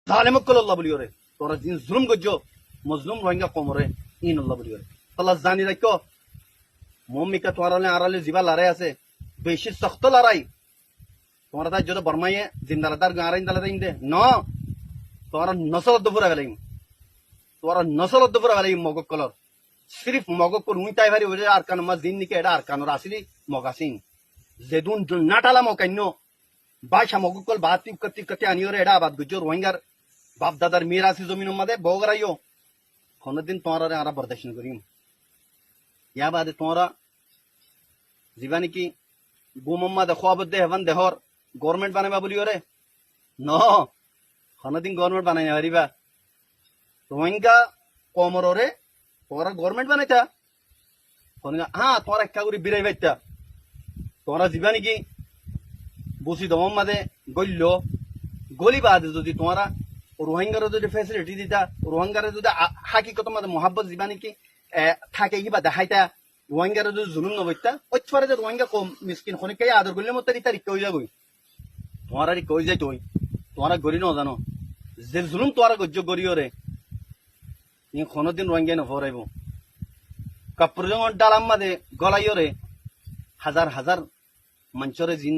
জালেমক call আল্লাহ বলি ওরে তোরা দিন জুলুম গজ্জ মজলুম রোহিঙ্গা কমরে ইন আল্লাহ বলি ওরে তাল্লা জানি রাখো মম্মিকা তোরালে আড়ালে জিবা লড়াই আছে বেশি শক্ত লড়াই তোমরা তাই যদি বর্মাইয়ে জিন্দালাদার গাঁরাইন দালাদাইন দে ন তোরা নসলত দুপুরা গেলাইম তোরা নসলত দুপুরা গেলাইম মগক কলর সিরিফ মগক কল উই তাই ভারি ওরে আর কান মা দিন নিকে এটা আর কানর আসিলি মগাসিন যেদুন নাটালা মকাইন্য বাইশা মগক কল বাত টিপ আনি ওরে এটা আবাদ গুজো রোহিঙ্গার বাপ দাদার মিরাসি জমিন মাদে বগরাইও কোনদিন তোমরা আরা বরদাস্ত করিম ইয়া বাদে তোমরা জীবানি কি গুমম্মা দেখো আবদে হেভান দেহর গভর্নমেন্ট বানাইবা বলি ওরে ন কোনদিন গভর্নমেন্ট বানাই না পারিবা রোহিঙ্গা কমরে তোমরা গভর্নমেন্ট বানাইতা হ্যাঁ তোমরা একটা করে বিরাই বাইতা তোমরা জীবানি কি বসি দম মাদে গল্য গলি বাদে যদি তোমরা রোহিঙ্গার যদি ফেসিলিটি দিতা রোহিঙ্গার যদি হাকিকত মাদে মহাব্বত জীবানি কি থাকে কিবা দেখাইতা রোহিঙ্গার যদি জুলুম নবইতা ওইফারে যে রোহিঙ্গা কম মিসকিন খনিকাই আদর করলে মতো তারিখ কই যাবই তোমার আর কই যাই তুই তোমার গড়ি ন জানো যে জুলুম তোমার গজ্য গড়িও রে ই কোনদিন রোহিঙ্গাই নফরাইব কাপড় ডালাম মাদে গলাইও রে হাজার হাজার মঞ্চরে জিন